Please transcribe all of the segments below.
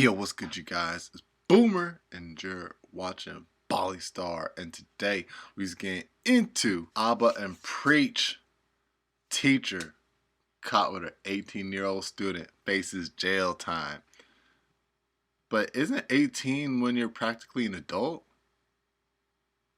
Yo, what's good, you guys? It's Boomer, and you're watching Bali Star. And today we're getting into Abba and Preach. Teacher caught with an 18-year-old student faces jail time. But isn't 18 when you're practically an adult?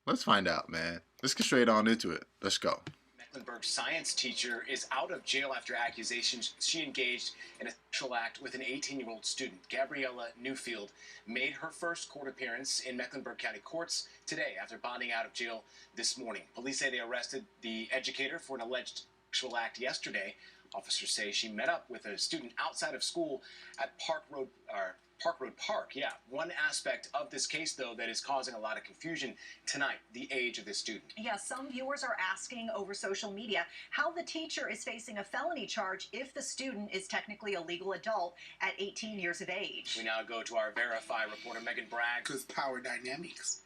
Let's find out, man. Let's get straight on into it. Let's go. Mecklenburg science teacher is out of jail after accusations she engaged in a sexual act with an 18-year-old student. Gabriella Newfield made her first court appearance in Mecklenburg County courts today after bonding out of jail this morning. Police say they arrested the educator for an alleged sexual act yesterday. Officers say she met up with a student outside of school at Park Road Park. Yeah. One aspect of this case, though, that is causing a lot of confusion tonight, the age of this student. Yeah, some viewers are asking over social media how the teacher is facing a felony charge if the student is technically a legal adult at 18 years of age. We now go to our Verify reporter, Megan Bragg. Because power dynamics.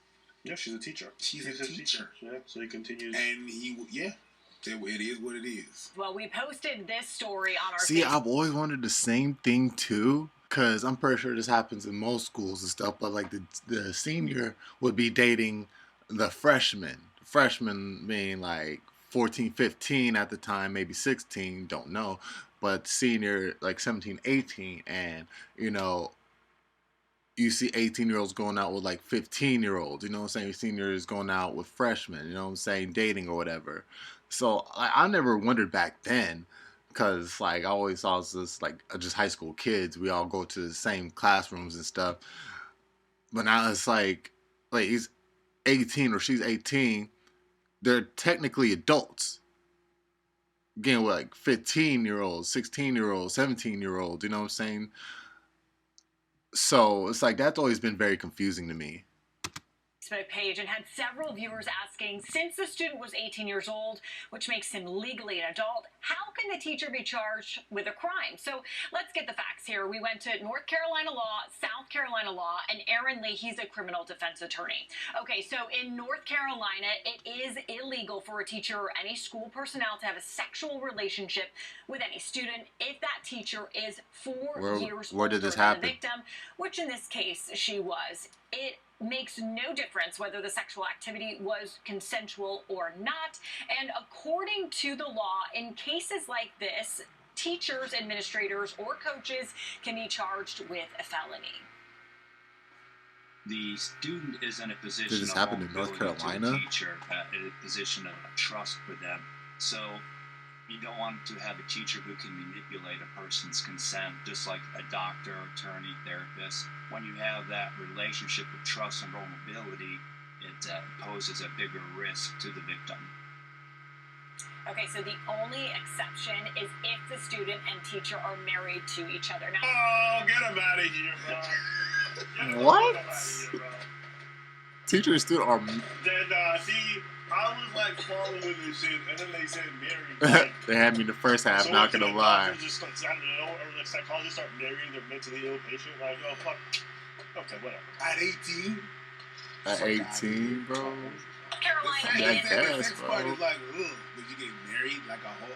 Yeah, she's a teacher. She's a teacher. Yeah, so he continues. And it is what it is. Well, we posted this story on our See, I've always wanted the same thing too. Because I'm pretty sure this happens in most schools and stuff, but like the senior would be dating the freshman. Freshman being like 14, 15 at the time, maybe 16, don't know. But senior like 17, 18, and you know, you see 18-year-olds going out with like 15-year-olds, you know what I'm saying? Seniors going out with freshmen, you know what I'm saying, dating or whatever. So I never wondered back then. Because, like, I always saw this, like, just high school kids. We all go to the same classrooms and stuff. But now it's like he's 18 or she's 18. They're technically adults. Again, with, like, 15-year-olds, 16-year-olds, 17-year-olds. You know what I'm saying? So, it's like, that's always been very confusing to me. Facebook page and had several viewers asking, since the student was 18 years old, which makes him legally an adult, how can the teacher be charged with a crime? So let's get the facts here. We went to North Carolina law, South Carolina law, and Aaron Lee, he's a criminal defense attorney. Okay, so in North Carolina, it is illegal for a teacher or any school personnel to have a sexual relationship with any student if that teacher is 4 years older than the victim, which in this case she was. It makes no difference whether the sexual activity was consensual or not. And according to the law, in cases like this, teachers, administrators, or coaches can be charged with a felony. The student is in a position Did this happen in North Carolina? To a teacher, in a position of trust with them. So you don't want to have a teacher who can manipulate a person's consent, just like a doctor, attorney, therapist. When you have that relationship of trust and vulnerability, it poses a bigger risk to the victim. Okay, so the only exception is if the student and teacher are married to each other. Now, Oh, get him out of here, bro. What? Get him out of here, bro. Teacher and student are... Then, see, I was like following this shit, and then they said married. Like, They had me the first half, so not gonna lie. doctors just, like, I don't know, or like psychologists start marrying their mentally ill patient. Like, oh, fuck. Okay, whatever. At 18? At 18, bro. Carolina, Yeah, I it is guess, The sex bro. part is like, ugh, did you get married like a whole...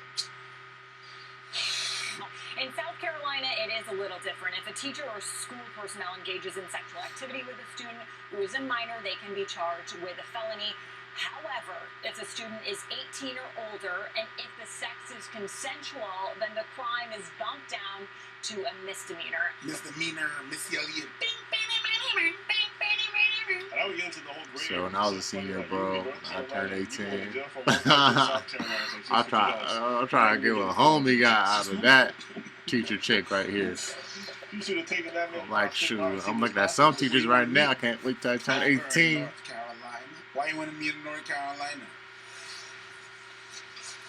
In South Carolina, it is a little different. If a teacher or school personnel engages in sexual activity with a student who is a minor, they can be charged with a felony. However, if the student is 18 or older, and if the sex is consensual, then the crime is bumped down to a misdemeanor. Misdemeanor, Missy Elliott. And I was into the whole grade. So when I was a senior, bro, I turned 18. I I'm trying to get a homie guy out of that teacher chick right here. You should have taken that. I'm like, shoot, I'm looking at some teachers right now. I can't wait till I turn 18. North Carolina. Why you want to meet in North Carolina?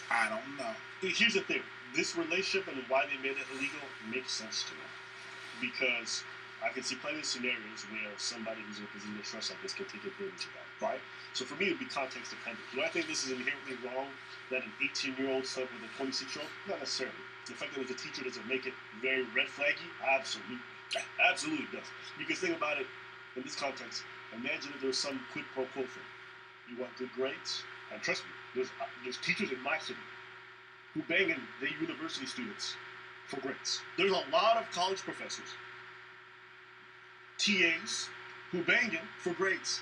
I don't know. Here's the thing. This relationship and why they made it illegal makes sense to me. Because I can see plenty of scenarios where somebody who's in a position of trust like this can take advantage of that, right? So for me, it would be context dependent. Do I think this is inherently wrong that an 18-year-old slept with a 26-year-old? Not necessarily. The fact that it's a teacher doesn't make it very red flaggy? Absolutely. Absolutely does. Because think about it in this context. Imagine if there was some quid pro quo thing. You want good grades? And trust me, there's teachers in my city who banging their university students for grades. There's a lot of college professors TAs who banging for grades,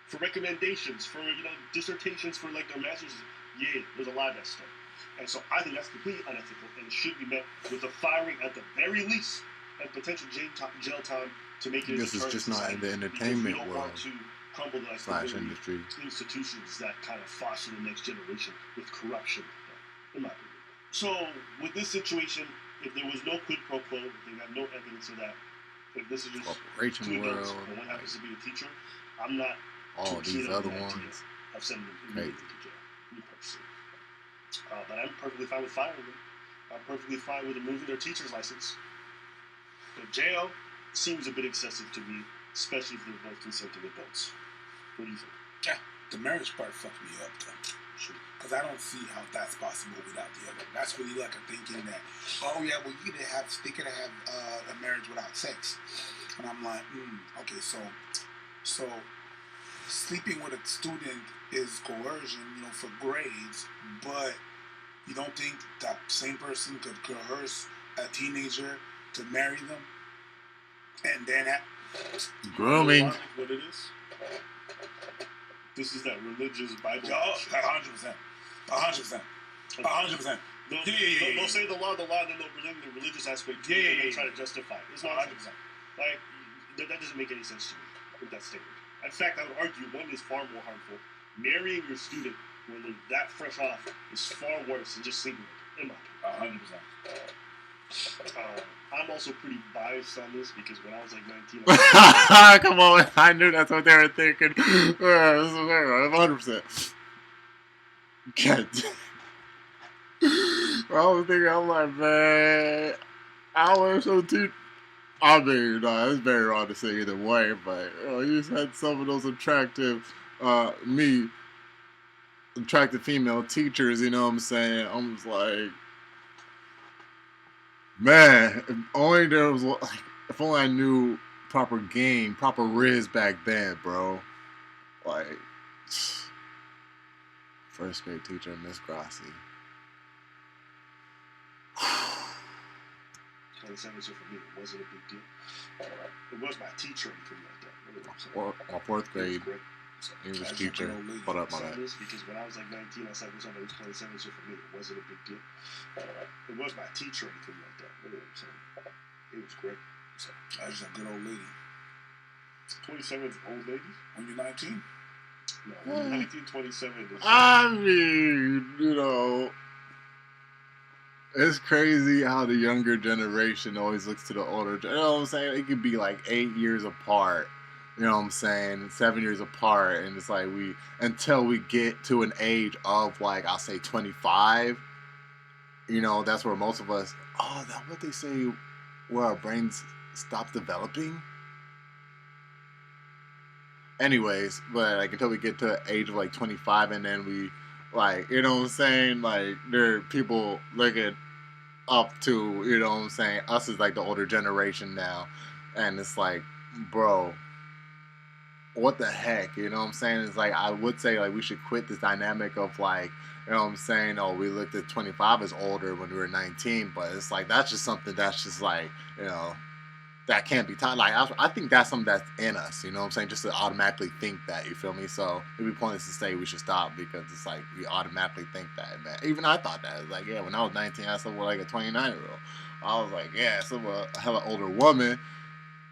for recommendations, for dissertations for like their masters. Yeah, there's a lot of that stuff. And so I think that's completely unethical and it should be met with a firing at the very least and potential jail time to make it. This is just not in the entertainment world want to crumble the / industry institutions that kind of foster the next generation with corruption. In my opinion. So with this situation, if there was no quid pro quo, if they got no evidence of that, if this is just corporation two adults world, and one happens to be a teacher, I'm not all too these keen on other the idea ones. of sending them Crazy. immediately to jail. Me personally. But I'm perfectly fine with firing them. I'm perfectly fine with removing their teacher's license. But jail seems a bit excessive to me, especially if they're both consenting adults. What do you think? Yeah, the marriage part fucked me up, though. Sure. Because I don't see how that's possible without the other. That's really like a thinking that, oh yeah, well they could have a marriage without sex. And I'm like, okay, so sleeping with a student is coercion, for grades, but you don't think that same person could coerce a teenager to marry them? And then Grooming. What it is? This is that religious Bible. 100%. 100%. 100%. They'll say the law, then they'll bring the religious aspect to it and they'll try to justify it. It's not 100%. like that doesn't make any sense to me with that statement. In fact, I would argue one is far more harmful. Marrying your student when they're that fresh off is far worse than just sleeping with them, in my opinion. 100%. I'm also pretty biased on this because when I was like 19, I Come on, I knew that's what they were thinking. 100%. God. I was thinking, I'm like, man, I was so teach. I mean, no, it's very wrong to say either way, but you just had some of those attractive female teachers, you know what I'm saying? I'm just like, man, if only I knew proper game, proper riz back then, bro. Like, first grade teacher, Miss Grassi. 27, so for me, it wasn't a big deal. It was my teacher or anything like that. My fourth grade English teacher put up my that. Because when I was like 19, I said somebody was 27, so for me, it wasn't a big deal. It was my teacher or anything like that. You know what I'm saying? It was great. So, that's a good old lady. 27 is old lady? When you're 19? No, when you're 19, 27 is... I mean, it's crazy how the younger generation always looks to the older. You know what I'm saying? It could be like 8 years apart. You know what I'm saying? 7 years apart. And it's like until we get to an age of like, I'll say 25, that's where most of us, that's what they say, where our brains stop developing. Anyways, but like until we get to the age of like 25 and then we like, you know what I'm saying? Like there are people looking up to, you know what I'm saying? Us as like the older generation now. And it's like, bro, what the heck? You know what I'm saying? It's like, I would say like we should quit this dynamic of like, you know what I'm saying? Oh, we looked at 25 as older when we were 19, but it's like, that's just something that's just like, that can't be taught. Like, I think that's something that's in us, you know what I'm saying? Just to automatically think that, you feel me? So it'd be pointless to say we should stop because it's like we automatically think that, man. Even I thought that. It's like, yeah, when I was 19, I slept with like a 29-year-old. I was like, yeah, I slept with a hella older woman.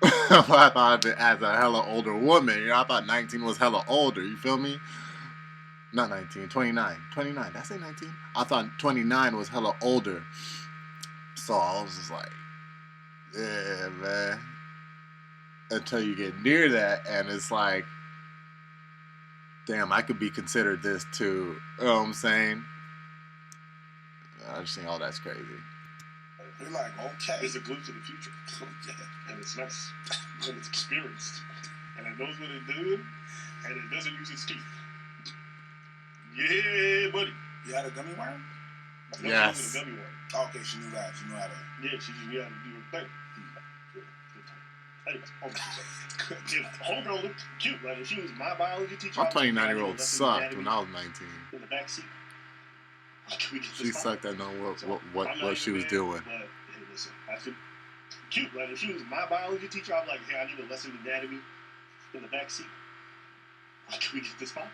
I thought of it as a hella older woman. I thought 19 was hella older, you feel me? Not 19, 29. 29, did I say 19? I thought 29 was hella older. So I was just like, yeah, man. Until you get near that, and it's like, damn, I could be considered this too. You know what I'm saying? I just think all that's crazy. You're like, okay. It's a glimpse of the future. And it's nice. And it's experienced. And it knows what it's doing. And it doesn't use its teeth. Yeah, buddy. You had a gummy worm? No, yes. She was a gummy worm. Oh, okay, she knew that. She knew how to. Yeah, she just knew how to do her thing. Anyways, homegirl looked cute. Like, if she was my biology teacher, My 29-year-old sucked when I was 19. In the backseat. She sucked at knowing what she was doing. But hey, listen, cute. Like if she was my biology teacher, I'm like, hey, I need a lesson in anatomy in the back seat. How can we get this popping?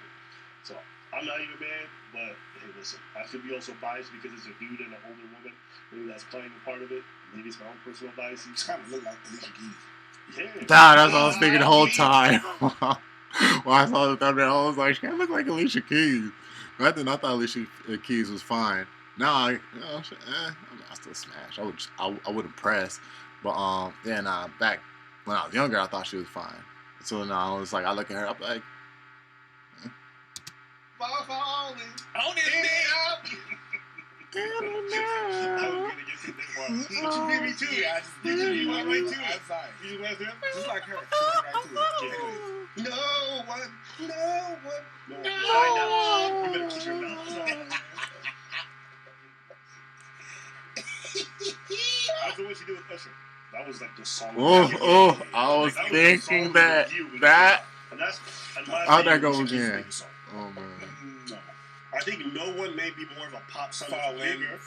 So I'm not even mad, but hey, listen, I could be also biased because it's a dude and an older woman. Maybe that's playing a part of it. Maybe it's my own personal bias. You kind of look like Alicia Keys. Yeah. Nah, that's what I was thinking the whole time. When I saw the thumbnail, I was like, she look like Alicia Keys. But then I thought Alicia Keys was fine. Now I still smash. I wouldn't press. But yeah, nah. Back when I was younger, I thought she was fine. So now I was like, I look at her, I'm like, Falling. On it, I was gonna get to this part. But you beat me to it. Yeah, I just beat you. You went right to it. I'm sorry. You went to it? Just like her. She went right to it. Take it. No one. No. No. Find out. You better keep your mouth shut. That's the way she did with Usher. That was like the song. I was thinking that. And that's, in my How'd that opinion, go Alicia Keys' again? biggest song. Oh man. No. I think No One may be more of a pop song. Falling Bigger. was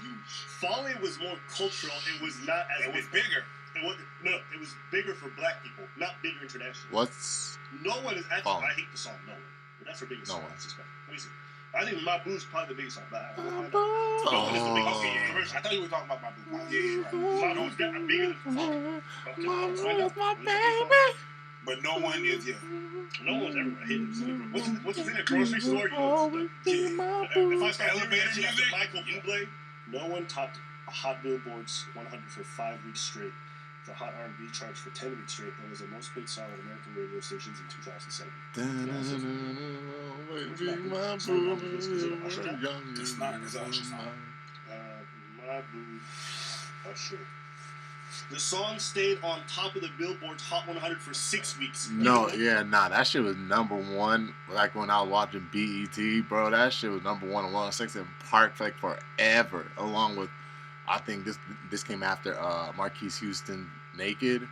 huge. Falling was more cultural. It was not as It was big. bigger. It was bigger for black people, not bigger internationally. What's No One is actually. Falling. I hate the song No One, but that's her biggest No song. One. I suspect. Let me see. I think My Boo's probably the biggest song. But I don't know. Oh. No One is the biggest Okay, song. yeah. I thought you were talking about my boo. Yeah, right. My Boo's got bigger than Falling. Okay, let's find out. my Let's find out. But no one is, yeah. No One's everywhere. Hit it. What's in a grocery store? You know, if I start Elevator elevator music, music. Michael Bublé, No One topped a Hot Billboard's 100 for 5 weeks straight. The Hot R&B charts for 10 weeks straight, and was the most played song on American radio stations in 2007. It's not. It's an Usher song. My Boo, Usher. The song stayed on top of the Billboard's Hot 100 for 6 weeks. No, yeah, nah, that shit was number one. Like when I was watching BET, bro, that shit was number one on 106 in Park like forever. Along with, I think this came after Marquise Houston Naked.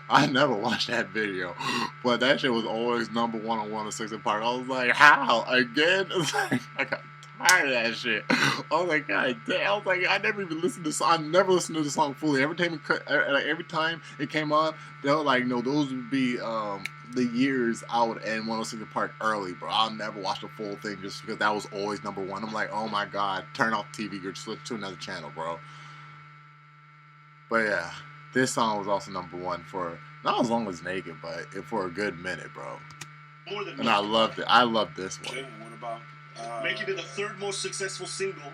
I never watched that video, but that shit was always number one on 106 in Park. I was like, how again? I got tired of that shit. I was like, God damn. I was like, I never even listened to this. I never listened to the song fully. Every time it came on, they were like, no, those would be the years I would end 106 in Park early, bro. I'll never watch the full thing just because that was always number one. I'm like, oh my God, turn off TV or switch to another channel, bro. But yeah, this song was also number one for not as long as Naked, but for a good minute, bro. More than And I loved it. I loved this one. Okay, what about... making it the third most successful single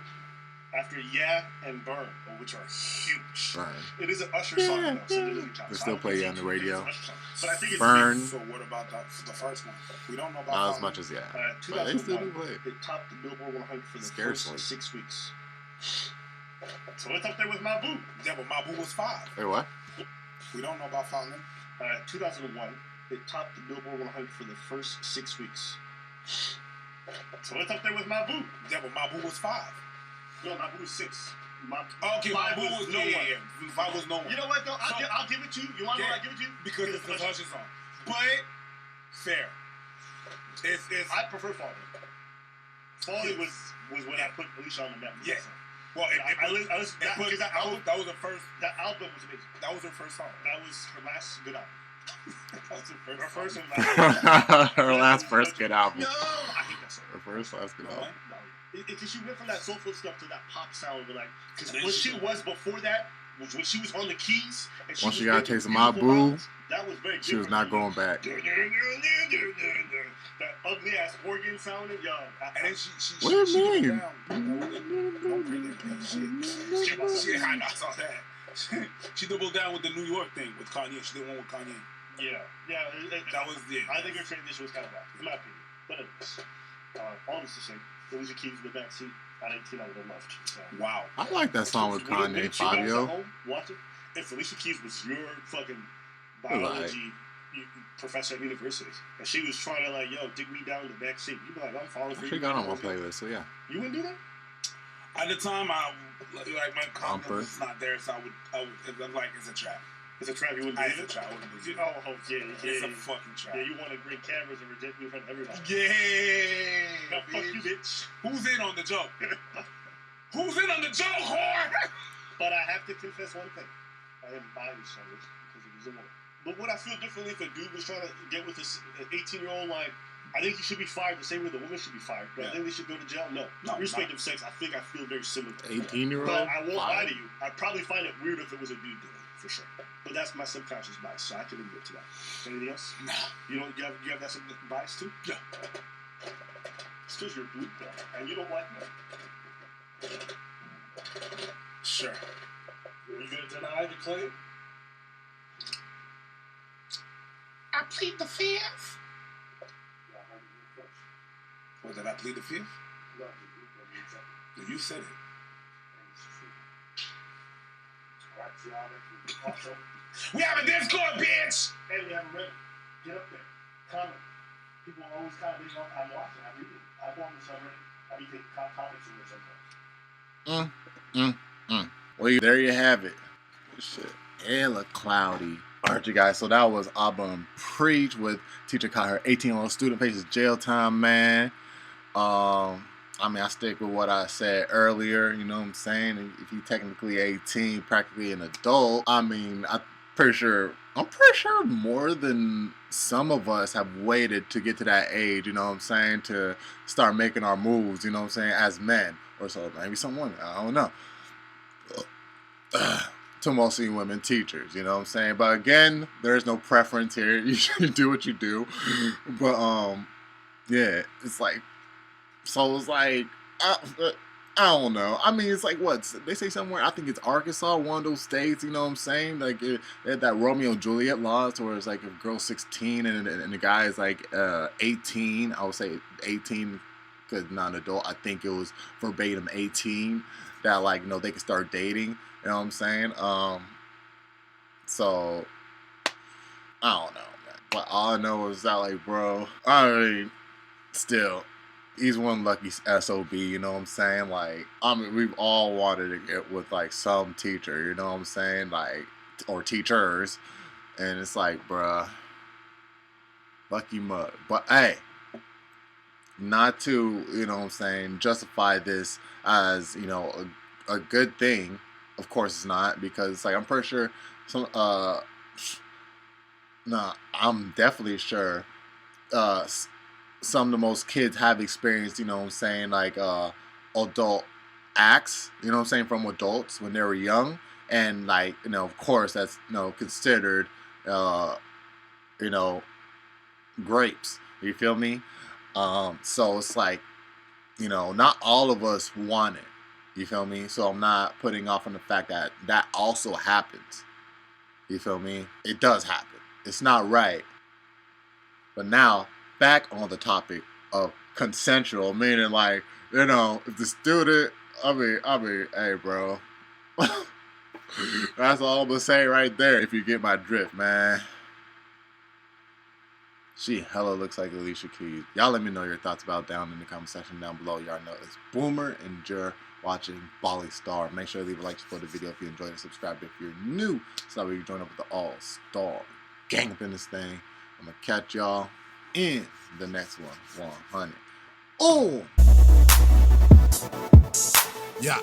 after Yeah and Burn, which are huge. Burn. It is an Usher song, though, so it doesn't count. They still play it on the radio. But I think it's Burn. So what about the first one? We don't know about Not as Falling. much as yeah. But they 2001, still do play it. it topped the Billboard 100 for the Scarcely. first 6 weeks. So it's up there with My Boo. Yeah, but my boo was 5. Wait, what? We don't know about Falling. 2001, it topped the Billboard 100 for the first 6 weeks. So it's up there with My Boo. Yeah, but my boo was 5. No, My Boo is 6. Okay, my boo was no one. Yeah. 5 was no one. You know what, though? I'll give it to you. You want to know what I give it to you? Because it's the Usher song. But, fair. It's I prefer Falling. Falling was when I put Alicia on the map. Yeah. Well, I listened that was the first. That album was amazing. That was her first song. That was her last good album. That was Her first song. and last. Her last first good album. No, I hate that song. Her first last good No, album. Because she went from that soulful stuff to that pop sound, but because And then what she- was before that was when she was on the keys. And Once she was got a making taste of My beautiful Boo, ballads, that was very. she was different. not going back. That ugly ass organ sounded, yo. And then she What do you doubled mean? down. Don't bring that shit. I saw that. She doubled down with the New York thing with Kanye. She did one with Kanye. Yeah. That was it. I think her transition was kind of bad, in my opinion. But anyways, all this to say, Alicia Keys in the backseat. At 18, I would have left. So. Wow. I like that song with When Kanye you guys at Fabio. home, watch it. If Alicia Keys was your fucking biology professor at university, and she was trying to like, yo, dig me down in the back seat, you'd be like, I'm falling for you. She got on my playlist, so yeah. You wouldn't do that? At the time, I like my confidence Comfort. was not there, so I would. I'm like, it's a trap. It's a trap. You wouldn't do It's a it. trap. I wouldn't do it. Oh, yeah. It's a fucking trap. Yeah, you want to bring cameras and reject me in front of everybody. Yeah. Now, fuck you, bitch. Who's in on the joke? Who's in on the joke, whore? But I have to confess one thing. I am biased on this because it is a woman. But would I feel differently if a dude was trying to get with an 18-year-old? Like, I think he should be fired the same way the woman should be fired. But I think they should go to jail? No. Irrespective of sex, I think I feel very similar. 18-year-old? But I won't lie to you. I'd probably find it weird if it was a dude doing it, for sure. But that's my subconscious bias, so I can admit to that. Anything else? No. You have that subconscious bias too? Yeah. It's because you're a dude, though, and you don't like men. Sure. Are you going to deny the claim? I plead the fifth. Well, did I plead the fifth? No, You said it. Also, We have a Discord, bitch! hey, we haven't read it. Get up there. Comment. People always comment. I'm watching. I'm reading. I go on this already. I be taking comments in there sometimes. Well, there you have it. Shit. Hella cloudy. Alright, you guys. So that was Auburn Preach with teacher caught her 18-year-old student faces jail time, man. I mean, I stick with what I said earlier, you know what I'm saying? If you technically 18, practically an adult, I mean, I'm pretty sure more than some of us have waited to get to that age, you know what I'm saying, to start making our moves, you know what I'm saying, as men. Or so maybe some women, I don't know. To mostly women teachers, you know what I'm saying? But again, there's no preference here. You should do what you do. But, yeah, it's like, so it's like, I don't know. I mean, it's like, what? They say somewhere, I think it's Arkansas, one of those states, you know what I'm saying? Like, they had that Romeo and Juliet laws where it's like if a girl's 16 and the guy is like 18, I would say 18 because not an adult. I think it was verbatim 18 that, like, you know, they could start dating. You know what I'm saying? So, I don't know, man. But all I know is that, like, bro, I mean, still, he's one lucky SOB, you know what I'm saying? Like, I mean, we've all wanted to get with, like, some teacher, you know what I'm saying? Like, or teachers. And it's like, bruh, lucky mug. But, hey, not to, you know what I'm saying, justify this as, you know, a good thing. Of course it's not, because it's like, I'm pretty sure some, I'm definitely sure, some of the most kids have experienced, you know what I'm saying, like, adult acts, you know what I'm saying, from adults when they were young. And, like, you know, of course, that's, you know, considered, you know, grapes. You feel me? So it's like, you know, not all of us want it. You feel me? So I'm not putting off on the fact that that also happens. You feel me? It does happen. It's not right. But now, back on the topic of consensual, meaning, like, you know, if the student, I mean, hey, bro. That's all I'm gonna say right there, if you get my drift, man. She hella looks like Alicia Keys. Y'all let me know your thoughts about down in the comment section down below. Y'all know it's Boomer and Jer watching Bali Star. Make sure to leave a like for the video if you enjoyed it. Subscribe if you're new, so that you join up with the all-star gang up in this thing. I'm gonna catch y'all in the next one. 100. Oh! Yeah.